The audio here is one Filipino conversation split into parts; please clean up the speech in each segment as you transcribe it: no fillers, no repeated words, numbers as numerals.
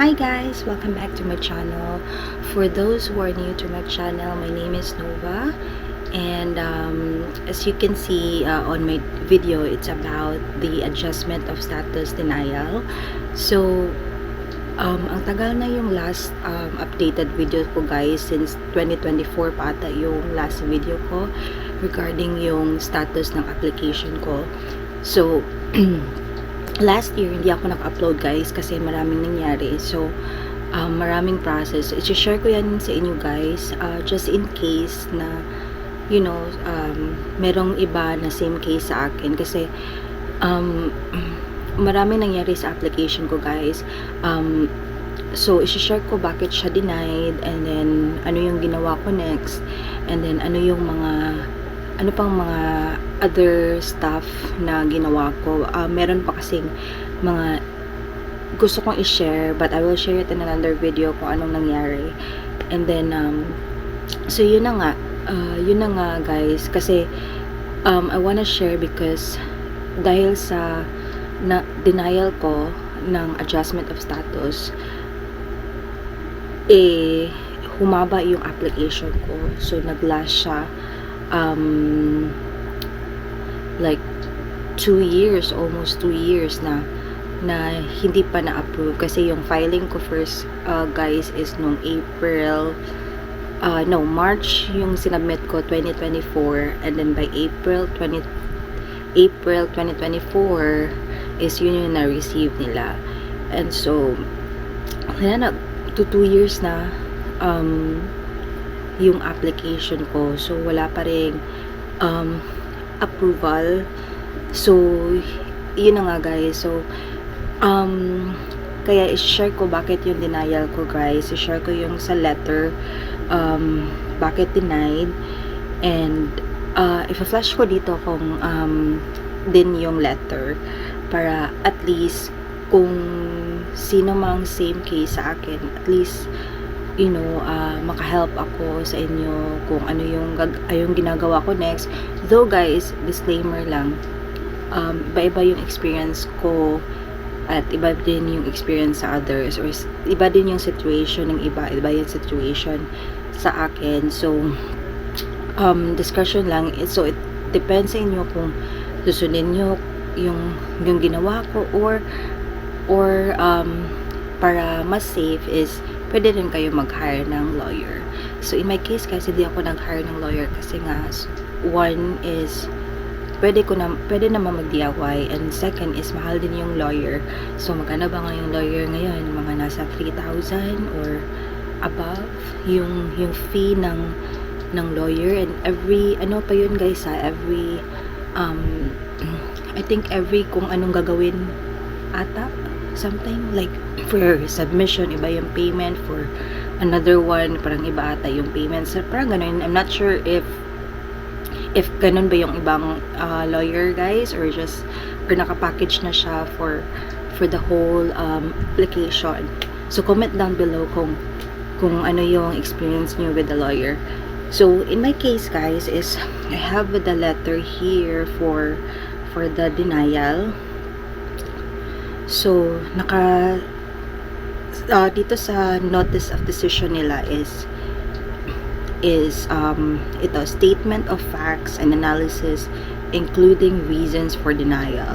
Hi guys! Welcome back to my channel. For those who are new to my channel, my name is Nova. And as you can see on my video, it's about the adjustment of status denial. So, ang tagal na yung last updated video ko guys, since 2024 pa ata yung last video ko regarding yung status ng application ko. So, last year hindi ako naka-upload guys kasi maraming nangyari. So, maraming process. I-share ko yan sa inyo guys just in case na merong iba na same case sa akin kasi maraming nangyari sa application ko guys. So, i-share ko bakit siya denied and then ano yung ginawa ko next and then ano pang mga other stuff na ginawa ko. Meron pa kasing mga gusto kong i-share but I will share it in another video kung anong nangyari. And then so yun na nga guys kasi I wanna share because dahil sa denial ko ng adjustment of status, humaba yung application ko. So nag-last siya like 2 years, almost 2 years na hindi pa na-approve kasi yung filing ko first guys is nung March yung sinubmit ko 2024 and then by April 2024 is yun yung na-receive nila. And so 2 years na yung application ko, so wala pa rin approval. So yun na nga guys. So kaya i-share ko bakit yung denial ko guys. I-share ko yung sa letter bakit denied, and i-flash ko dito kung din yung letter para at least kung sino mang same case sa akin, at least makahelp ako sa inyo kung ano yung ginagawa ko next. Though guys, disclaimer lang, iba-iba yung experience ko at iba din yung experience sa others, or iba din yung situation ng iba yung situation sa akin. So discussion lang. So it depends sa inyo kung susundin nyo yung ginawa ko or para mas safe is pwede rin kayo mag-hire ng lawyer. So in my case guys, hindi ako nag-hire ng lawyer kasi nga one is pwede naman mag-DIY, and second is mahal din yung lawyer. So magkano ba nga yung lawyer ngayon? Mga nasa 3,000 or above yung fee ng lawyer. And every pa yun guys every I think every kung anong gagawin ata, something like for submission iba yung payment, for another one parang iba ata yung payment. So parang ganun. I'm not sure if ganun ba yung ibang lawyer guys, or nakapackage na siya for the whole application. So comment down below kung ano yung experience niyo with the lawyer. So in my case guys is I have the letter here for the denial. So dito sa notice of decision nila is ito, statement of facts and analysis including reasons for denial.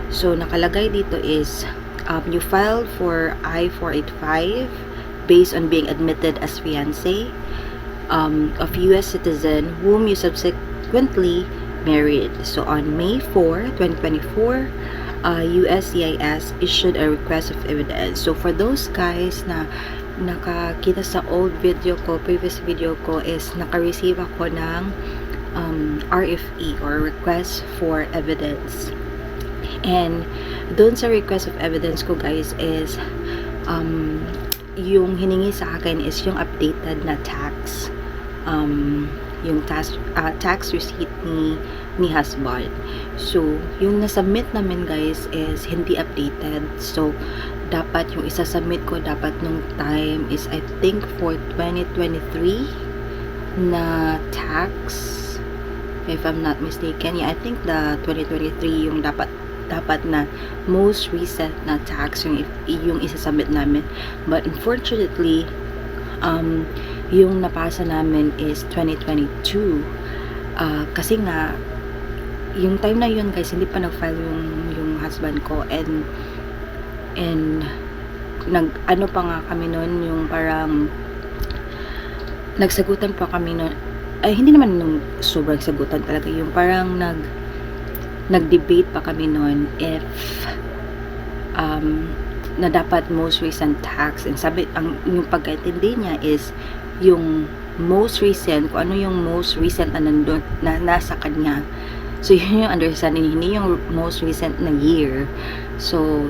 So nakalagay dito is you filed for I-485 based on being admitted as fiancé of US citizen whom you subsequently married. So on May 4, 2024, USCIS issued a request of evidence. So for those guys na nakakita sa previous video ko is naka-receive ako ng RFE or request for evidence. And doon sa request of evidence ko guys is yung hiningi sa akin is yung updated na tax yung tax receipt ni husband. So yung nasubmit namin guys is hindi updated. So dapat yung isa-submit ko dapat nung time is I think for 2023 na tax, if I'm not mistaken. Yeah, I think the 2023 yung dapat dapat na most recent na tax yung isasubmit namin. But unfortunately, yung napasa namin is 2022. Kasi nga, yung time na yun guys, hindi pa nag-file yung husband ko, and ano pa nga kami nun, yung parang nagsagutan pa kami nun, ay hindi naman nung sobrang sagutan talaga, yung parang nag-debate pa kami nun if na dapat most recent tax, and sabi, yung pagkaintindi niya is yung most recent, kung ano yung most recent na nandun, na nasa kanya. So yun yung understanding, hindi yung most recent na year. So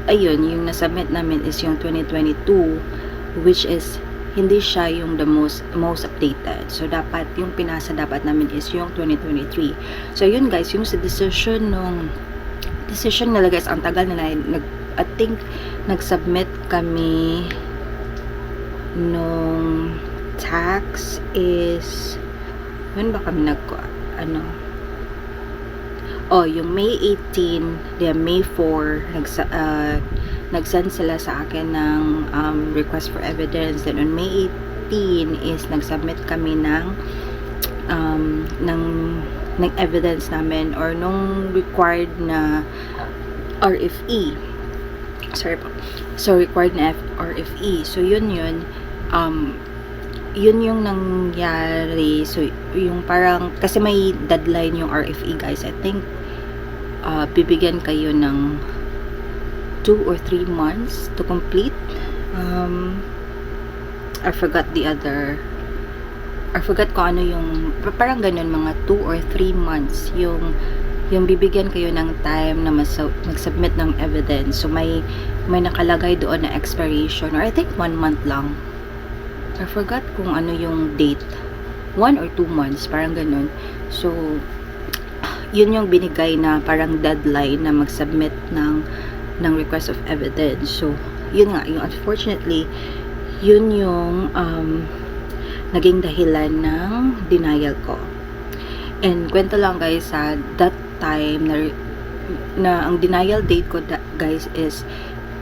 ayun, yung nasubmit namin is yung 2022, which is hindi siya yung the most updated. So dapat yung pinasa dapat namin is yung 2023. So yun guys, yung sa decision nila guys, ang tagal nila, I think nag-submit kami nung tax is, when ba kami yung May 18, then May 4, nag-send sila sa akin ng request for evidence. Then on May 18 is nag-submit kami ng evidence namin, or nung required na RFE. Sorry po. So required na RFE. So yun yung nangyari. So yung parang, kasi may deadline yung RFE guys, I think bibigyan kayo ng 2 or 3 months to complete. I forgot kung ano yung, parang ganun, mga 2 or 3 months yung bibigyan kayo ng time na mag-submit ng evidence. So may nakalagay doon na expiration, or I think 1 month lang. I forgot kung ano yung date, 1 or 2 months, parang ganun. So yun yung binigay na parang deadline na mag-submit ng request of evidence. So yun nga, yung unfortunately, yun yung naging dahilan ng denial ko. And kwento lang guys, that time na ang denial date ko guys is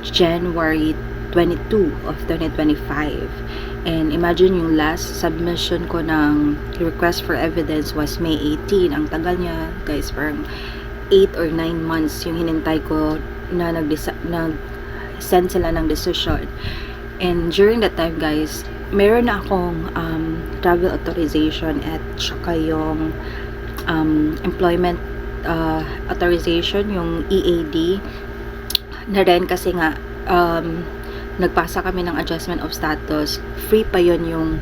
January 22 of 2025. And imagine, yung last submission ko ng request for evidence was May 18. Ang tagal niya guys, parang 8 or 9 months yung hinintay ko na nag-send sila ng decision. And during that time guys, meron na akong travel authorization at saka yung employment authorization, yung EAD na rin, kasi nga nagpasa kami ng adjustment of status, free pa yon yung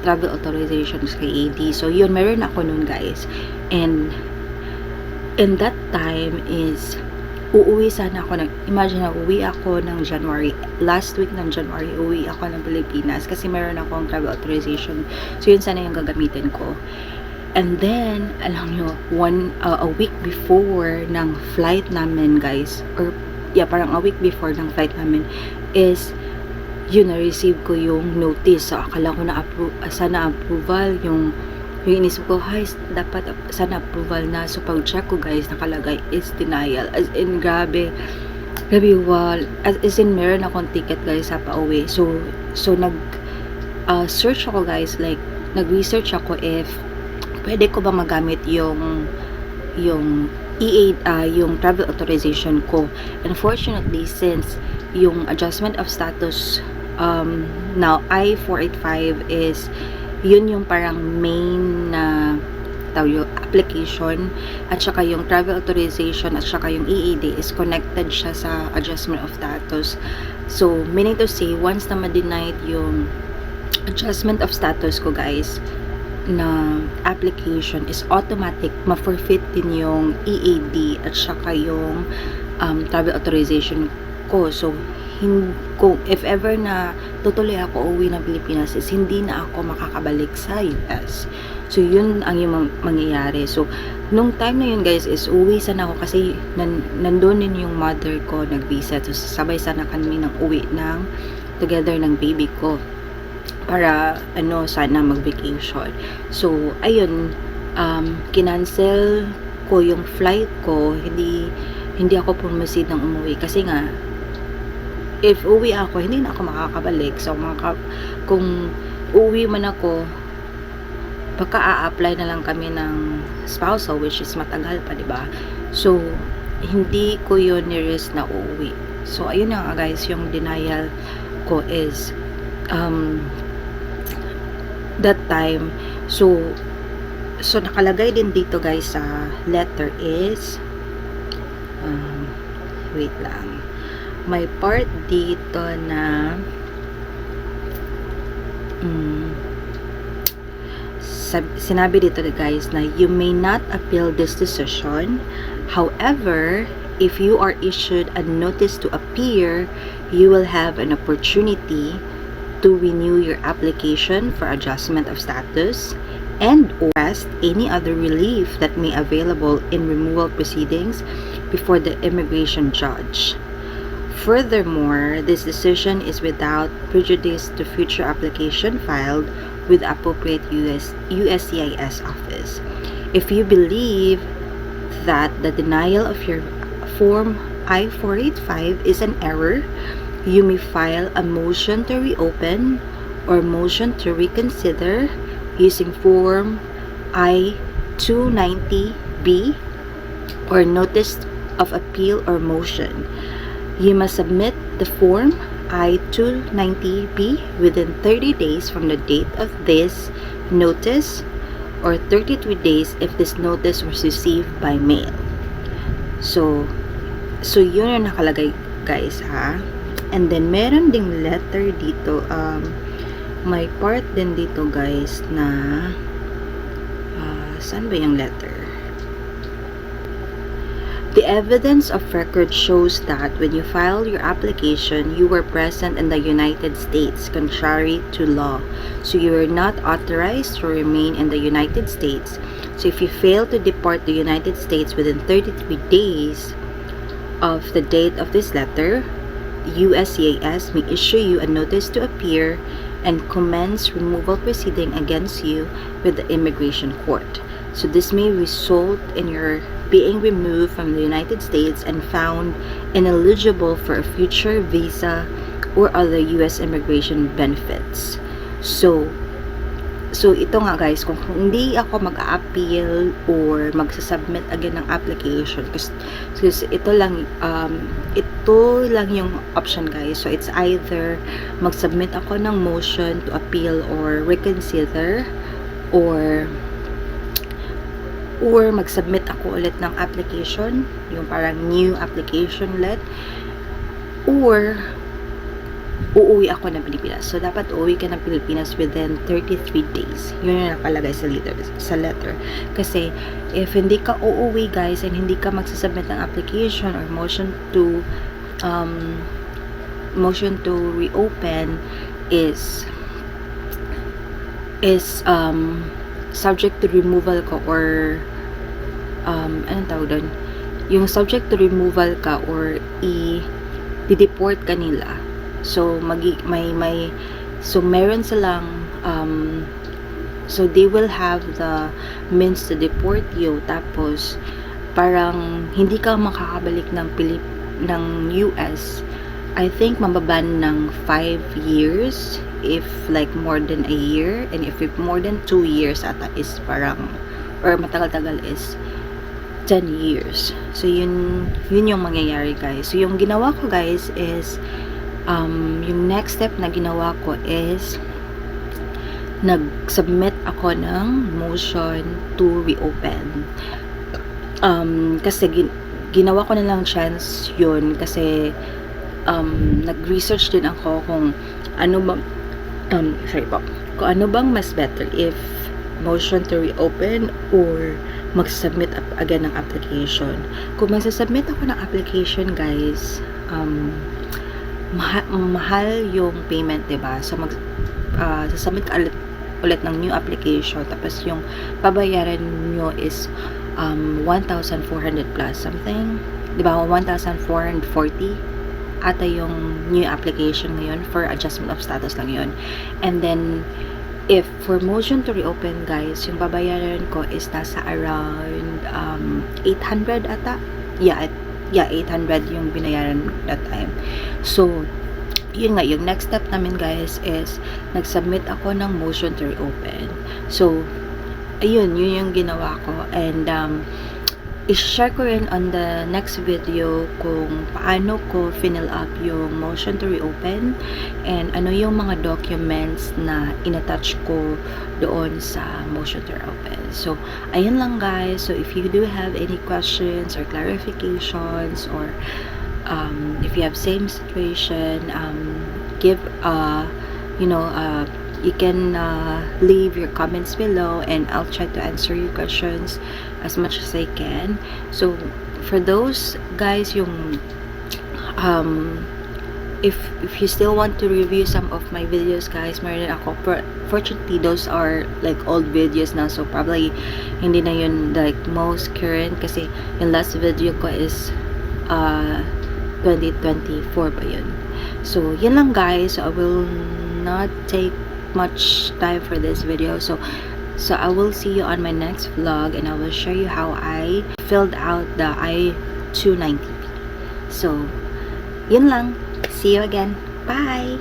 travel authorization kay EAD. So yun, meron ako nun guys. And in that time is uuwi sana ako imagine na uwi ako ng January, last week ng January, uwi ako ng Pilipinas kasi meron akong travel authorization. So yun sana yung gagamitin ko. And then, alam nyo, a week before ng flight namin guys, or yeah, parang a week before ng flight namin, is yun, na-receive ko yung notice. So akala ko na sana approval, yung inisip ko, dapat sana approval na. So pag-check ko guys, nakalagay is denial. As in, grabe, wow. As in, meron akong ticket guys sa pauwi. So search ako guys, like nag-research ako if pwede ko ba magamit yung EAD, yung travel authorization ko. Unfortunately, since yung adjustment of status now I-485 is yun yung parang main na application, at saka yung travel authorization at saka yung EAD is connected siya sa adjustment of status. So meaning to say, once na ma-denied yung adjustment of status ko guys na application, is automatic ma-forfeit din yung EAD at saka yung travel authorization ko. So kung if ever na tutuloy ako uwi ng Pilipinas, is hindi na ako makakabalik sa US. So yun ang yung mangyayari. So nung time na yun guys, is uwi sana ako kasi nandun din yung mother ko nag-visa. So sabay sana kami ng uwi together ng baby ko para sana mag-vacation. So ayun, kinancel ko yung flight ko. Hindi hindi ako pumisid ng umuwi. Kasi nga, if uwi ako, hindi na ako makakabalik. So, kung uwi man ako, baka a-apply na lang kami ng spousal, which is matagal pa, diba? So, hindi ko yun ni-risk na uuwi. So, ayun na nga guys, yung denial ko is, that time, so nakalagay din dito guys sa letter is, wait lang, may part dito na sinabi dito guys na you may not appeal this decision. However, if you are issued a notice to appear, you will have an opportunity to renew your application for adjustment of status and or request any other relief that may available in removal proceedings before the immigration judge. Furthermore, this decision is without prejudice to future application filed with appropriate USCIS office. If you believe that the denial of your Form I-485 is an error, you may file a motion to reopen or motion to reconsider using Form I-290B or Notice of Appeal or Motion. You must submit the Form I-290B within 30 days from the date of this notice or 32 days if this notice was received by mail. So yun yung nakalagay guys ha. And then meron ding letter dito, may part din dito guys na saan ba yung letter? The evidence of record shows that when you filed your application, you were present in the United States contrary to law. So you are not authorized to remain in the United States. So if you fail to depart the United States within 33 days of the date of this letter, USCIS may issue you a notice to appear and commence removal proceeding against you with the immigration court. So this may result in your being removed from the United States and found ineligible for a future visa or other U.S. immigration benefits. So ito nga guys, kung hindi ako mag-a-appeal or magsasubmit again ng application, kasi ito lang yung option guys. So it's either mag-submit ako ng motion to appeal or reconsider, or mag-submit ako ulit ng application, yung parang new application ulit, or uuwi ako ng Pilipinas. So dapat uuwi ka ng Pilipinas within 33 days. Yun yung nakalagay sa letter. Kasi if hindi ka uuwi guys and hindi ka magsasubmit ng application or motion to reopen is subject to removal ko, or anong tawag doon? Yung subject to removal ka or i-deport ka nila. So so meron silang so they will have the means to deport you, tapos parang hindi ka makakabalik ng US. I think mababan ng 5 years if like more than a year, and if more than 2 years ata is parang, or matagal-tagal is 10 years. So yun yung mangyayari guys. So yung ginawa ko guys is yung next step na ginawa ko is nag-submit ako ng motion to reopen. Kasi ginawa ko na lang chance yun kasi nag-research din ako kung ano bang kung ano bang mas better, if motion to reopen or mag-submit again ng application. Kung mag-submit ako ng application guys, mahal yung payment, diba? So sasubmit ka ulit ng new application, tapos yung babayaran nyo is 1,400 plus something, diba? 1,440 ata yung new application ngayon for adjustment of status lang yun. And then if for motion to reopen guys, yung babayaran ko is nasa around 800 ata. Yeah, yeah, 800 yung binayaran that time. So, yun nga, yung next step namin guys is nag-submit ako ng motion to reopen. So, ayun, yun yung ginawa ko. And, i-share ko rin on the next video kung paano ko fill up yung motion to reopen and ano yung mga documents na inattach ko doon sa motion to reopen. So, ayun lang guys. So, if you do have any questions or clarifications or if you have same situation, give you can leave your comments below and I'll try to answer your questions as much as I can. So for those guys yung if you still want to review some of my videos guys, meron ako, fortunately those are like old videos na, so probably hindi na yun like most current kasi yung last video ko is 2024 pa yun. So yun lang guys. So I will not take much time for this video, so I will see you on my next vlog and I will show you how I filled out the I-290. So yun lang, see you again, bye.